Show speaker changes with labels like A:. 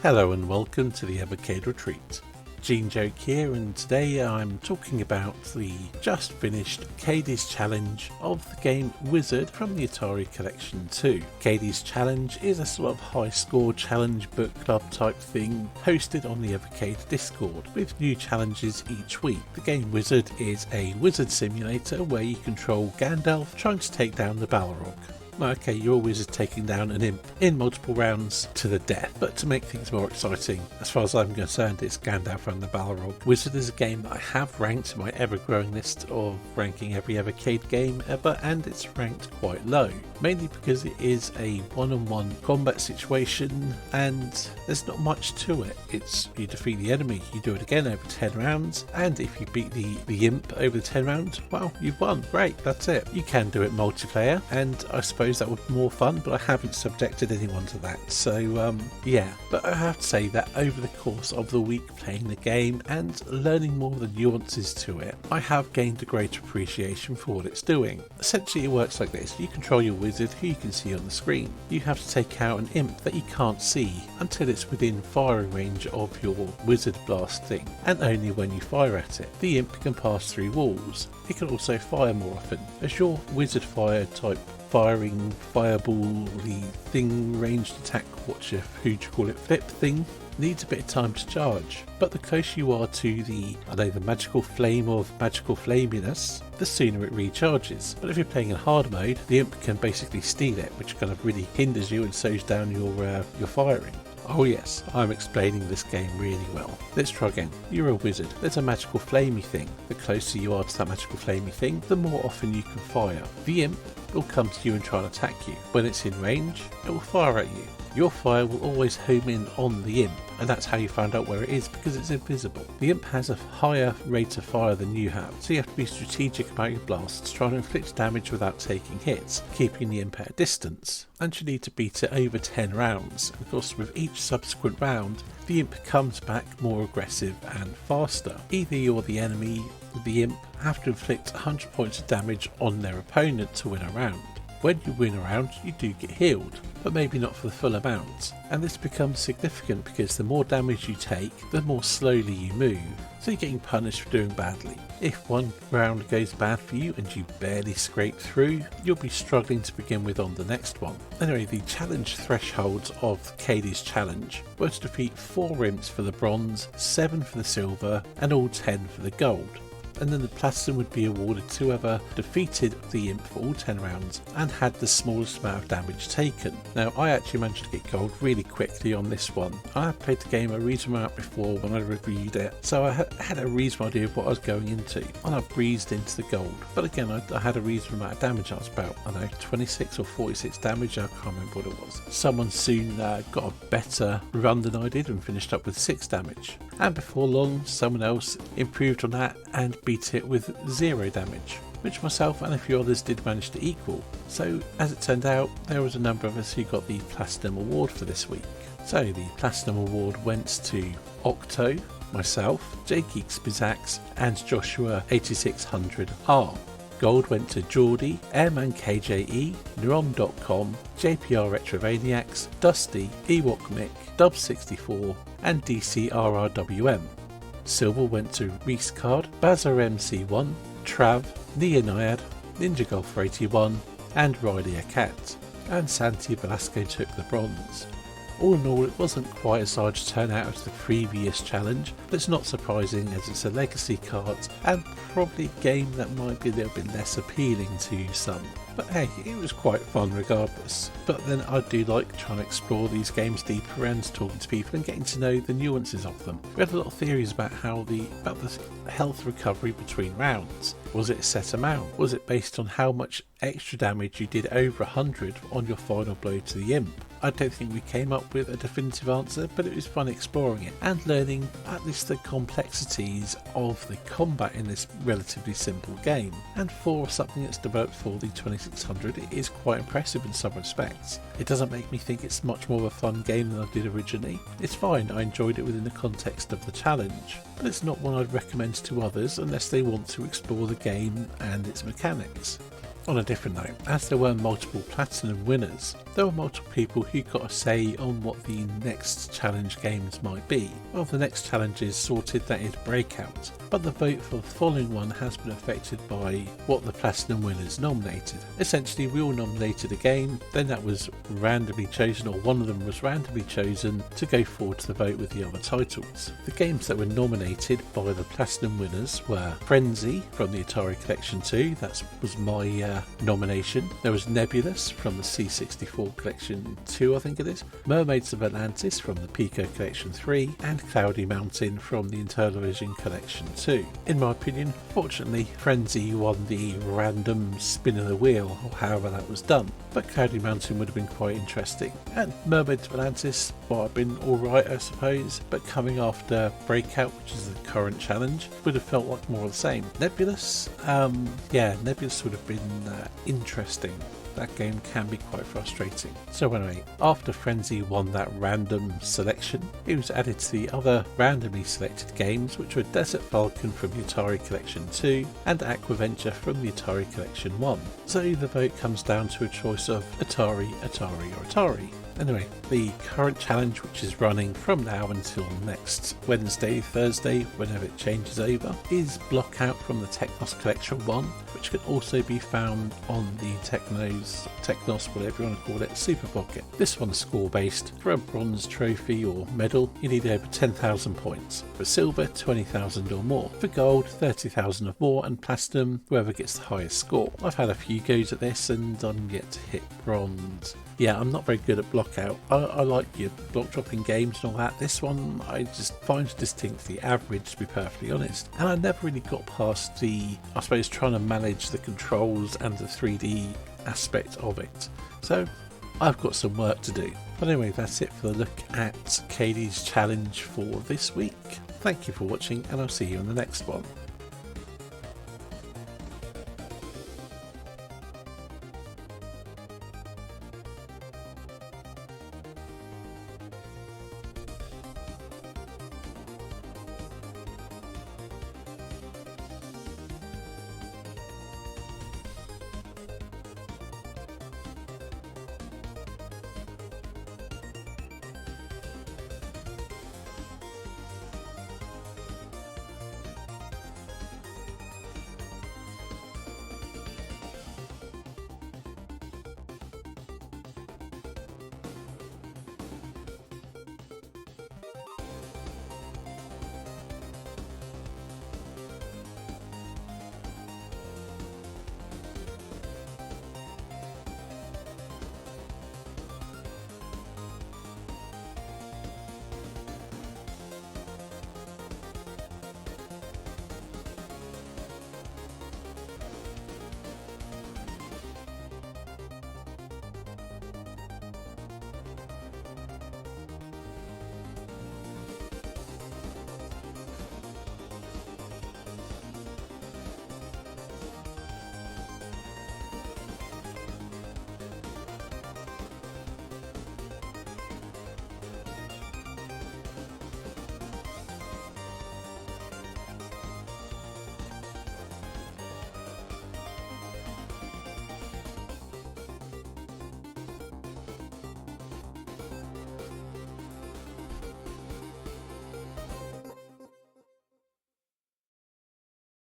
A: Hello and welcome to the Evercade Retreat. Gene Joke here, and today I'm talking about the just finished Cadey's Challenge of the game Wizard from the Atari Collection 2. Cadey's Challenge is a sort of high score challenge book club type thing hosted on the Evercade Discord with new challenges each week. The game Wizard is a wizard simulator where you control Gandalf trying to take down the Balrog. Okay, you're a wizard taking down an imp in multiple rounds to the death, but to make things more exciting, as far as I'm concerned, it's Gandalf and the Balrog. Wizard is a game that I have ranked in my ever-growing list of ranking every Evercade game ever, and it's ranked quite low, mainly because it is a one-on-one combat situation and there's not much to it. It's you defeat the enemy, you do it again over 10 rounds, and if you beat the imp over the 10 rounds, well, you've won. Great, that's it. You can do it multiplayer, and I suppose that would be more fun, but I haven't subjected anyone to that, so yeah. But I have to say that over the course of the week playing the game and learning more of the nuances to it, I have gained a greater appreciation for what it's doing. Essentially it works like this: you control your wizard who you can see on the screen. You have to take out an imp that you can't see until it's within firing range of your wizard blast thing, and only when you fire at it. The imp can pass through walls. It can also fire more often, as your wizard fire type firing fireball-y thing, ranged attack, flip thing, needs a bit of time to charge, but the closer you are to the magical flame of magical flaminess, the sooner it recharges. But if you're playing in hard mode, the imp can basically steal it, which kind of really hinders you and slows down your firing. Oh yes, I'm explaining this game really well. Let's try again. You're a wizard. There's a magical flamey thing. The closer you are to that magical flamey thing, the more often you can fire. The imp will come to you and try and attack you. When it's in range, it will fire at you. Your fire will always home in on the imp, and that's how you find out where it is, because it's invisible. The imp has a higher rate of fire than you have, so you have to be strategic about your blasts, trying to inflict damage without taking hits, keeping the imp at a distance. And you need to beat it over 10 rounds. Of course, with each subsequent round, the imp comes back more aggressive and faster. Either you're the enemy, the imp have to inflict 100 points of damage on their opponent to win a round. When you win a round, you do get healed, but maybe not for the full amount, and this becomes significant because the more damage you take, the more slowly you move, so you're getting punished for doing badly. If one round goes bad for you and you barely scrape through, you'll be struggling to begin with on the next one. Anyway, the challenge thresholds of Cadey's Challenge were to defeat 4 imps for the bronze, 7 for the silver, and all 10 for the gold. And then the platinum would be awarded to whoever defeated the imp for all 10 rounds and had the smallest amount of damage taken. Now, I actually managed to get gold really quickly on this one. I have played the game a reasonable amount before when I reviewed it, so I had a reasonable idea of what I was going into, and I breezed into the gold. But again, I had a reasonable amount of damage. I was about, 26 or 46 damage, I can't remember what it was. Someone soon got a better run than I did and finished up with 6 damage. And before long, someone else improved on that and beat it with 0 damage, which myself and a few others did manage to equal. So as it turned out, there was a number of us who got the Platinum Award for this week. So the Platinum Award went to Octo, myself, J-Geeks Bizax, and Joshua 8600R. Gold went to Geordie, Airman KJE, Neurom.com, JPR Retrovaniacs, Dusty, Ewok Mick, Dub64, and DCRRWM. Silver went to Reese Card, Bazar MC1, Trav, Neonaiad, Ninja Golfer 81, and Riley Cat. And Santi Velasco took the bronze. All in all, it wasn't quite as large a turnout as the previous challenge, but it's not surprising as it's a legacy card and probably a game that might be a little bit less appealing to some. But hey, it was quite fun regardless. But then I do like trying to explore these games deeper and talking to people and getting to know the nuances of them. We had a lot of theories about the health recovery between rounds. Was it a set amount? Was it based on how much extra damage you did over 100 on your final blow to the imp? I don't think we came up with a definitive answer, but it was fun exploring it and learning at least the complexities of the combat in this relatively simple game. And for something that's developed for the 2600, it is quite impressive in some respects. It doesn't make me think it's much more of a fun game than I did originally. It's fine, I enjoyed it within the context of the challenge, but it's not one I'd recommend to others unless they want to explore the game and its mechanics. On a different note, as there were multiple platinum winners, there were multiple people who got a say on what the next challenge games might be. Well, the next challenge is sorted, that is Breakout, but the vote for the following one has been affected by what the platinum winners nominated. Essentially, we all nominated a game, then that was randomly chosen, or one of them was randomly chosen to go forward to the vote with the other titles. The games that were nominated by the platinum winners were Frenzy from the Atari Collection 2, that was my nomination. There was Nebulous from the C64 Collection 2, I think it is, Mermaids of Atlantis from the Pico Collection 3, and Cloudy Mountain from the Intellivision Collection 2. In my opinion, fortunately, Frenzy won the random spin of the wheel, or however that was done, but Cloudy Mountain would have been quite interesting, and Mermaids of Atlantis might have been alright, I suppose, but coming after Breakout, which is the current challenge, would have felt like more of the same. Nebulous, Nebulous would have been interesting. That game can be quite frustrating. So anyway, after Frenzy won that random selection, it was added to the other randomly selected games, which were Desert Falcon from the Atari Collection 2 and Aquaventure from the Atari Collection 1. So the vote comes down to a choice of Atari, Atari or Atari. Anyway, the current challenge, which is running from now until next Wednesday, Thursday, whenever it changes over, is Blockout from the Technos Collection 1, which can also be found on the Technos, whatever you want to call it, Super Pocket. This one's score based. For a bronze trophy or medal, you need over 10,000 points. For silver, 20,000 or more. For gold, 30,000 or more, and platinum, whoever gets the highest score. I've had a few goes at this and I'm yet to hit bronze. Yeah, I'm not very good at Blockout. I like your block dropping games and all that. This one I just find distinctly average, to be perfectly honest. And I never really got past the, I suppose, trying to manage the controls and the 3D aspect of it. So I've got some work to do. But anyway, that's it for the look at Cadey's challenge for this week. Thank you for watching, and I'll see you in the next one.